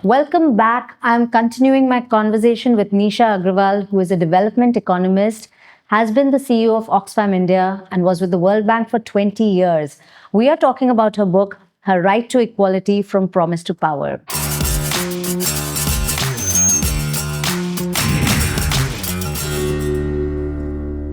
Welcome back. I'm continuing my conversation with Nisha Agarwal, who is a development economist, has been the CEO of Oxfam India, and was with the World Bank for 20 years. We are talking about her book, Her Right to Equality from Promise to Power.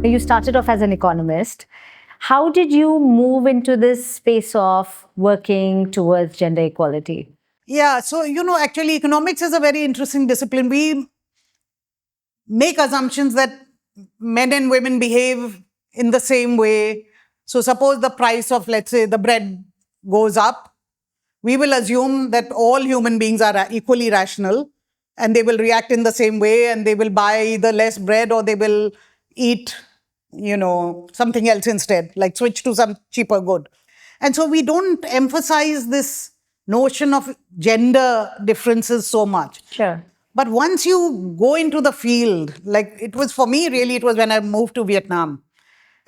You started off as an economist. How did you move into this space of working towards gender equality? Yeah, so, actually, economics is a very interesting discipline. We make assumptions that men and women behave in the same way. So, suppose the price of, let's say, the bread goes up, we will assume that all human beings are equally rational and they will react in the same way and they will buy either less bread or they will eat, something else instead, like switch to some cheaper good. And so we don't emphasize this notion of gender differences so much. Sure. But once you go into the field, like it was for me, really, it was when I moved to Vietnam.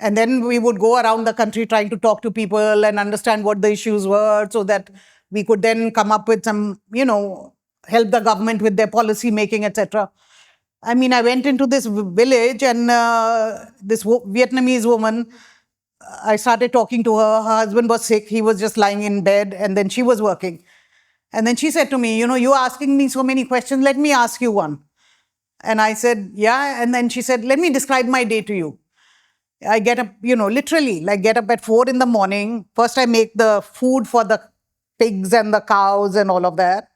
And then we would go around the country trying to talk to people and understand what the issues were so that we could then come up with some, help the government with their policy making, etc. I mean, I went into this village and this Vietnamese woman, I started talking to her. Her husband was sick. He was just lying in bed and then she was working. And then she said to me, you're asking me so many questions. Let me ask you one. And I said, yeah. And then she said, let me describe my day to you. I get up, literally, like get up at 4 in the morning. First, I make the food for the pigs and the cows and all of that.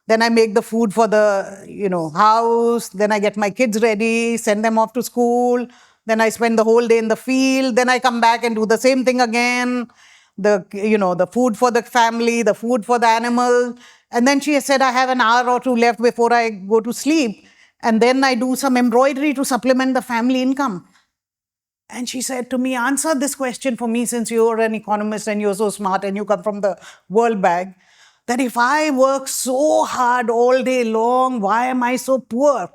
Then I make the food for the, house. Then I get my kids ready, send them off to school. Then I spend the whole day in the field. Then I come back and do the same thing again. The food for the family, the food for the animal. And then she said, I have an hour or two left before I go to sleep. And then I do some embroidery to supplement the family income. And she said to me, answer this question for me, since you're an economist and you're so smart and you come from the World Bank, that if I work so hard all day long, why am I so poor?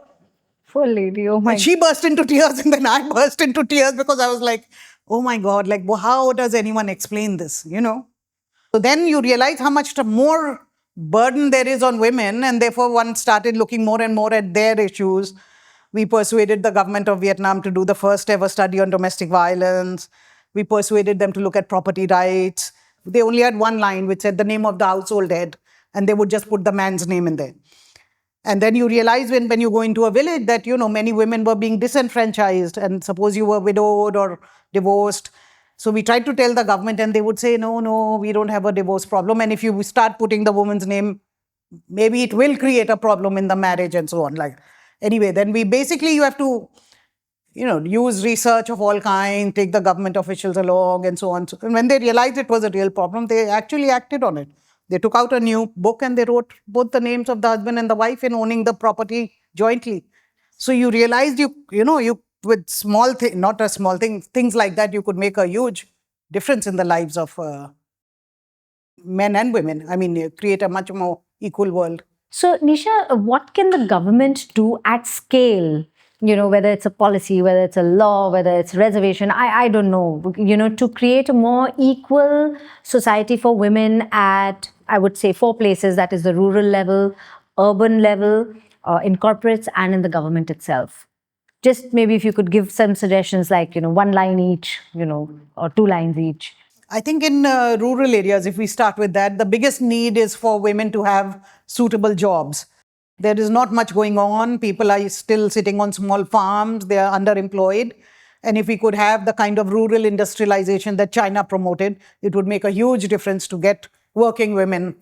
Poor lady, oh my. And she burst into tears and then I burst into tears because I was like, oh my God, like, well, how does anyone explain this, So then you realize how much more burden there is on women, and therefore one started looking more and more at their issues. We persuaded the government of Vietnam to do the first ever study on domestic violence. We persuaded them to look at property rights. They only had one line which said the name of the household head, and they would just put the man's name in there. And then you realize when you go into a village that, many women were being disenfranchised, and suppose you were widowed or divorced. So we tried to tell the government and they would say, no, we don't have a divorce problem. And if you start putting the woman's name, maybe it will create a problem in the marriage and so on. Anyway, then you have to, use research of all kinds, take the government officials along and so on. And when they realized it was a real problem, they actually acted on it. They took out a new book and they wrote both the names of the husband and the wife in owning the property jointly. So you realized you with small things, not a small thing, things like that, you could make a huge difference in the lives of men and women. I mean, create a much more equal world. So, Nisha, what can the government do at scale? Whether it's a policy, whether it's a law, whether it's reservation, I don't know, to create a more equal society for women at, I would say, 4 places. That is the rural level, urban level, in corporates and in the government itself. Just maybe if you could give some suggestions like, 1 line each, or 2 lines each. I think in rural areas, if we start with that, the biggest need is for women to have suitable jobs. There is not much going on. People are still sitting on small farms. They are underemployed. And if we could have the kind of rural industrialization that China promoted, it would make a huge difference to get working women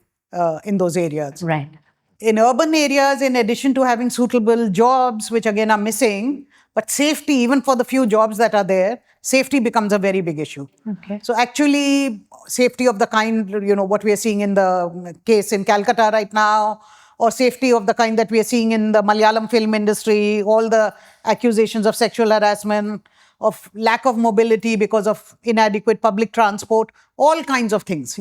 in those areas. Right. In urban areas, in addition to having suitable jobs, which again are missing, but safety, even for the few jobs that are there, safety becomes a very big issue. Okay. So actually, safety of the kind, what we are seeing in the case in Calcutta right now, or safety of the kind that we are seeing in the Malayalam film industry, all the accusations of sexual harassment, of lack of mobility because of inadequate public transport, all kinds of things,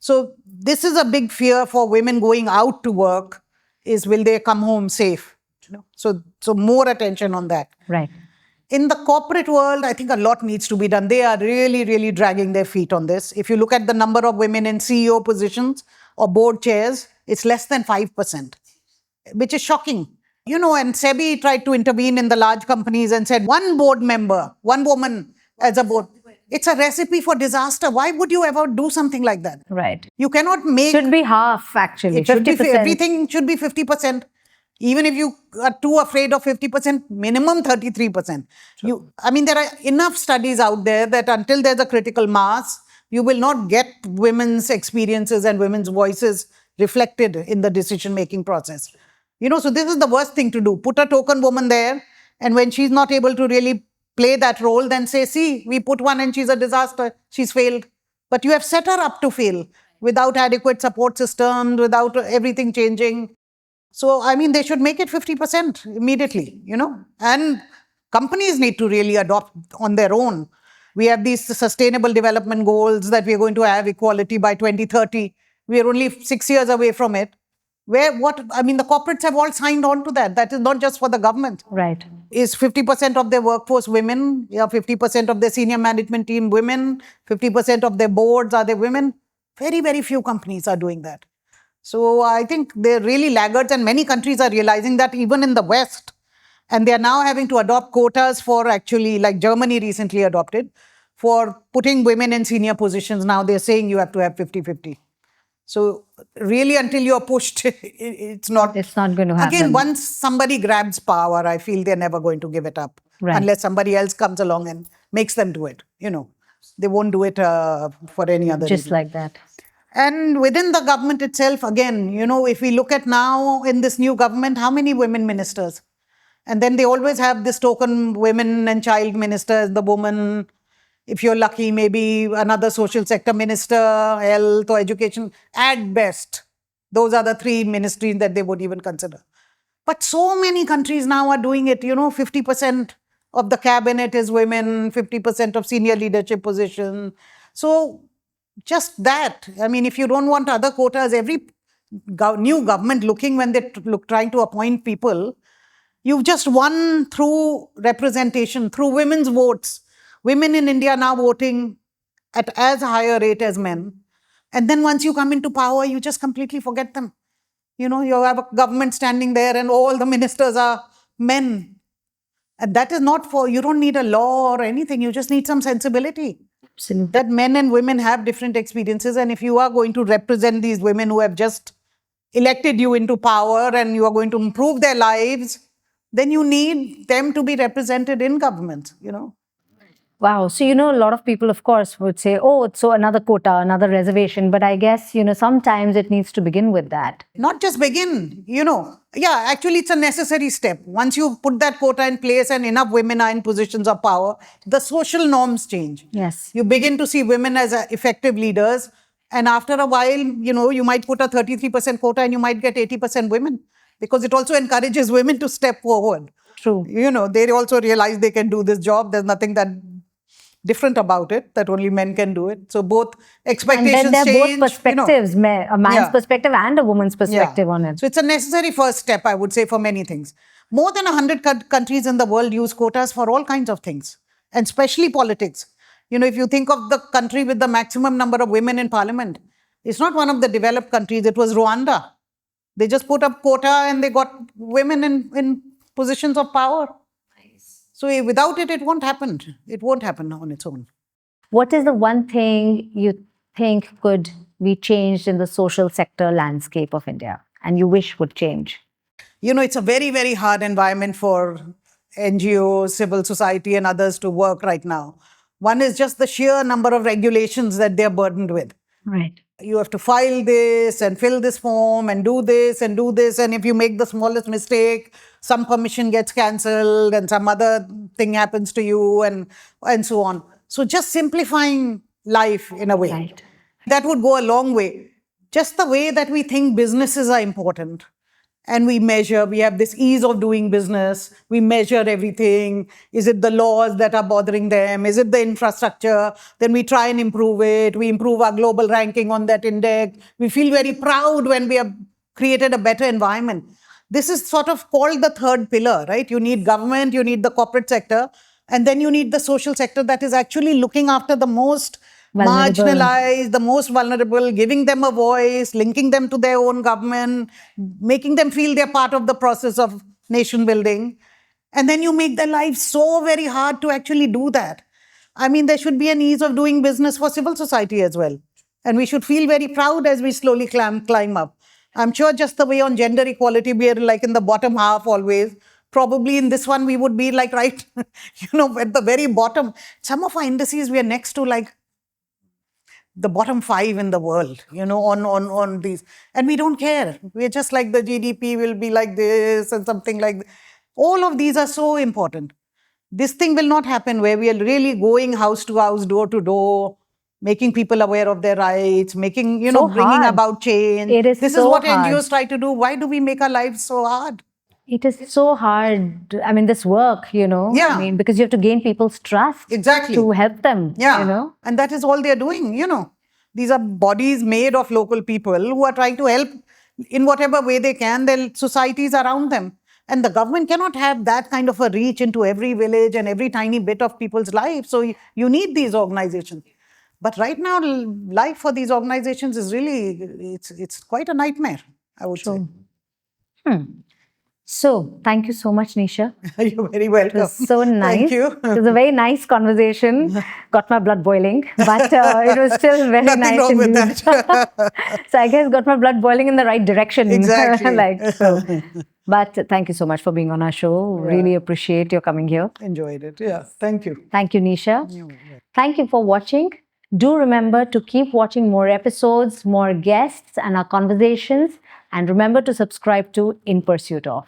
So this is a big fear for women going out to work, is will they come home safe? So more attention on that. Right. In the corporate world, I think a lot needs to be done. They are really, really dragging their feet on this. If you look at the number of women in CEO positions, or board chairs, it's less than 5%, which is shocking. And SEBI tried to intervene in the large companies and said one board member, one woman as a board. It's a recipe for disaster. Why would you ever do something like that? Right. You cannot make... Should be half, actually. It should be 50%. everything should be 50%. Even if you are too afraid of 50%, minimum 33%. There are enough studies out there that until there's a critical mass, you will not get women's experiences and women's voices reflected in the decision-making process. So this is the worst thing to do. Put a token woman there, and when she's not able to really play that role, then say, see, we put one and she's a disaster. She's failed. But you have set her up to fail without adequate support systems, without everything changing. So, they should make it 50% immediately, and companies need to really adopt on their own. We have these sustainable development goals that we're going to have equality by 2030. We're only 6 years away from it. The corporates have all signed on to that. That is not just for the government. Right. Is 50% of their workforce women? 50% of their senior management team women? 50% of their boards, are they women? Very, very few companies are doing that. So I think they're really laggards, and many countries are realizing that even in the West. And they are now having to adopt quotas for actually, like Germany recently adopted, for putting women in senior positions. Now they're saying you have to have 50-50. So really, until you're pushed, it's not going to happen. Again, once somebody grabs power, I feel they're never going to give it up. Right. Unless somebody else comes along and makes them do it. They won't do it for any other reason. Just like that. And within the government itself, again, if we look at now in this new government, how many women ministers? And then they always have this token women and child ministers, the woman. If you're lucky, maybe another social sector minister, health or education, at best. Those are the 3 ministries that they would even consider. But so many countries now are doing it. 50% of the cabinet is women, 50% of senior leadership positions. So just that. If you don't want other quotas, every new government looking when they trying to appoint people, you've just won through representation, through women's votes. Women in India now voting at as higher rate as men. And then once you come into power, you just completely forget them. You have a government standing there and all the ministers are men. And that is not you don't need a law or anything. You just need some sensibility. Absolutely. That men and women have different experiences. And if you are going to represent these women who have just elected you into power and you are going to improve their lives, then you need them to be represented in government, Wow. So, a lot of people, of course, would say, oh, it's so another quota, another reservation. But I guess, sometimes it needs to begin with that. Not just begin, Yeah, actually, it's a necessary step. Once you put that quota in place and enough women are in positions of power, the social norms change. Yes. You begin to see women as effective leaders. And after a while, you might put a 33% quota and you might get 80% women. Because it also encourages women to step forward. True. They also realize they can do this job. There's nothing that different about it, that only men can do it. So both expectations and then change. Both perspectives, a man's perspective and a woman's perspective on it. So it's a necessary first step, I would say, for many things. More than 100 countries in the world use quotas for all kinds of things, and especially politics. If you think of the country with the maximum number of women in parliament, it's not one of the developed countries, it was Rwanda. They just put up quota and they got women in positions of power. So without it, it won't happen. It won't happen on its own. What is the one thing you think could be changed in the social sector landscape of India and you wish would change? It's a very, very hard environment for NGOs, civil society and others to work right now. One is just the sheer number of regulations that they're burdened with. Right. You have to file this and fill this form and do this and do this. And if you make the smallest mistake, some permission gets cancelled and some other thing happens to you and so on. So just simplifying life in a way. Right. That would go a long way. Just the way that we think businesses are important. And we measure, we have this ease of doing business. We measure everything. Is it the laws that are bothering them? Is it the infrastructure? Then we try and improve it. We improve our global ranking on that index. We feel very proud when we have created a better environment. This is sort of called the third pillar, right? You need government, you need the corporate sector, and then you need the social sector that is actually looking after the most Vulnerable. marginalized, the most vulnerable, giving them a voice, linking them to their own government, making them feel they're part of the process of nation building. And then you make their life so very hard to actually do that. I mean, there should be an ease of doing business for civil society as well. And we should feel very proud as we slowly climb up. I'm sure just the way on gender equality, we are like in the bottom half always. Probably in this one, we would be like right, at the very bottom. Some of our indices, we are next to like the bottom 5 in the world, on these. And we don't care. We're just like the GDP will be like this and something like this. All of these are so important. This thing will not happen where we are really going house to house, door to door, making people aware of their rights, making, bringing hard. about change. It is This is so what hard. NGOs try to do. Why do we make our lives so hard? It is so hard. I mean, this work, Yeah. I mean, because you have to gain people's trust. Exactly. To help them, Yeah. And that is all they're doing, These are bodies made of local people who are trying to help in whatever way they can, their societies around them. And the government cannot have that kind of a reach into every village and every tiny bit of people's lives. So you need these organizations. But right now, life for these organizations is really, it's quite a nightmare, I would say. So, thank you so much, Nisha. You're very welcome. It was so nice. Thank you. It was a very nice conversation. Got my blood boiling, but it was still very Nothing nice. wrong with indeed. that. So I guess got my blood boiling in the right direction. Exactly. So. But thank you so much for being on our show. Yeah. Really appreciate your coming here. Enjoyed it. Yeah. Thank you. Thank you, Nisha. Thank you for watching. Do remember to keep watching more episodes, more guests, and our conversations. And remember to subscribe to In Pursuit Of.